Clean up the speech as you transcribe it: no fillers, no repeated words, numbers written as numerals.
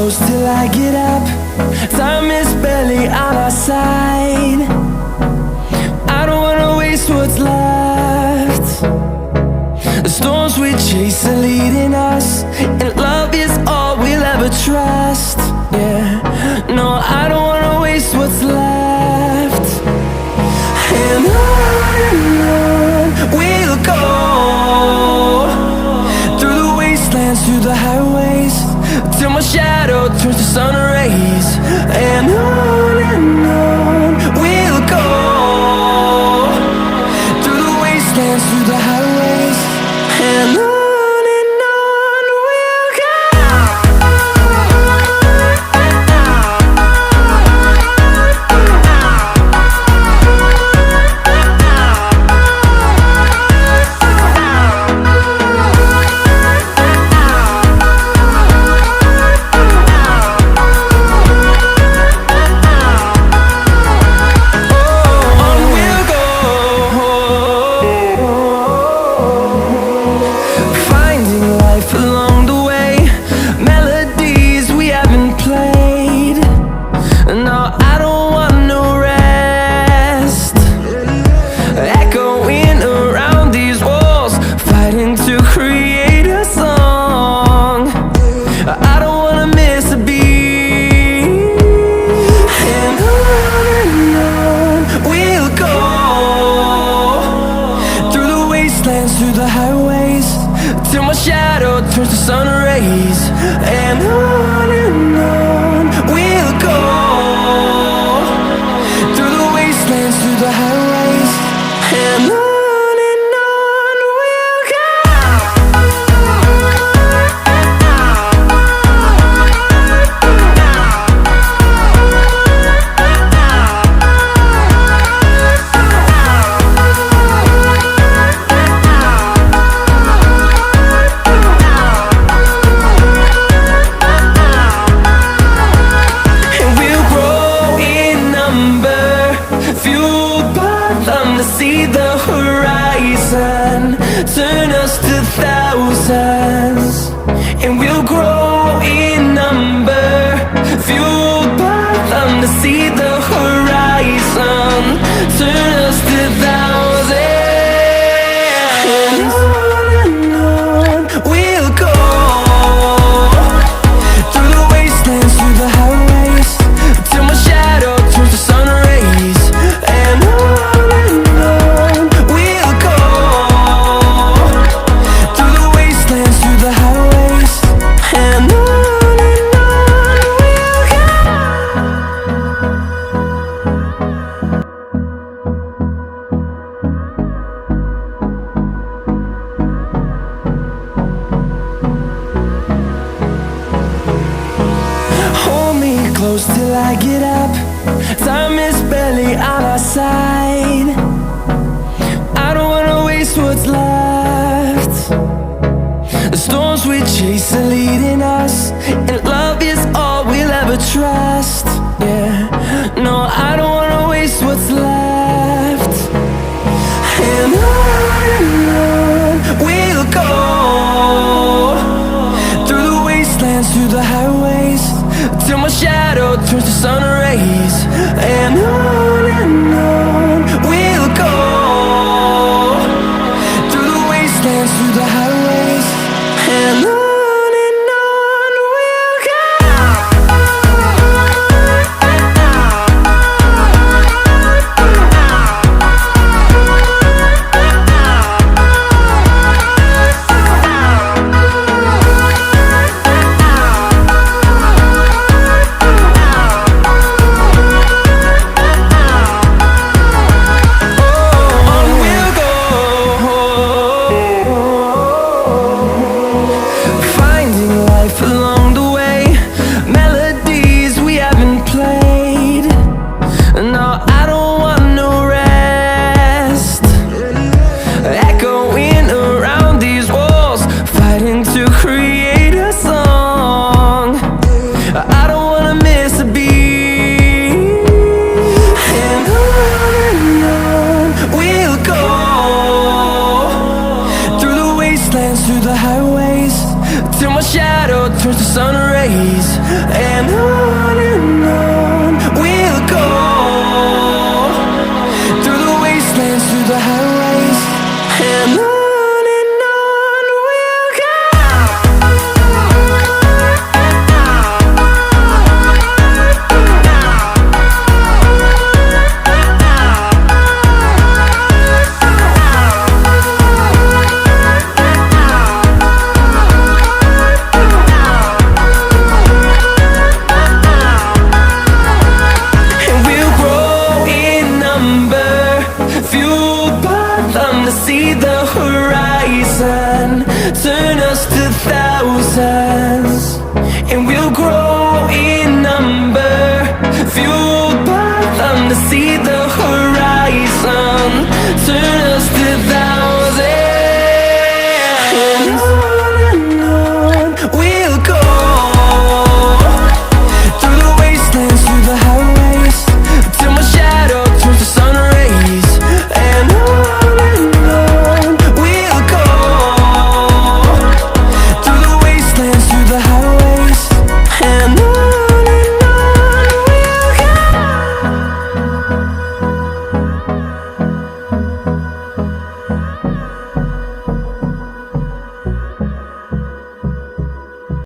close till I get up. Time is barely on our side. I don't wanna waste what's left. The storms we chase are leading us, and love is all we'll ever trust. Yeah, no, I don't wanna waste what's left. And on we'll go, through the wastelands, through the highways, till my shadow turns to sun rays. And on we'll go, through the wastelands, through the highways, and on we'll go. Through the highways, till my shadow turns to sun rays. And on we'll go, through the wastelands, through the highways, and on we'll go. See the horizon, turn us to thousands, and we'll grow in number, fueled by them. To see the horizon, turn us to thousands, and on we'll go, through the wastelands, through the highways, till my shadow turns to sun rays. And close till I get up. Time is barely on our side. I don't wanna waste what's left. The storms we chase are leading us, and love is all we'll ever trust. Yeah, no, I don't wanna waste what's left. And on we'll go, through the wastelands, through the highways, till my shadow turns to sun rays. And on we'll go, through the wastelands, through the highways, and on we'll go. turns to sun rays. rays, and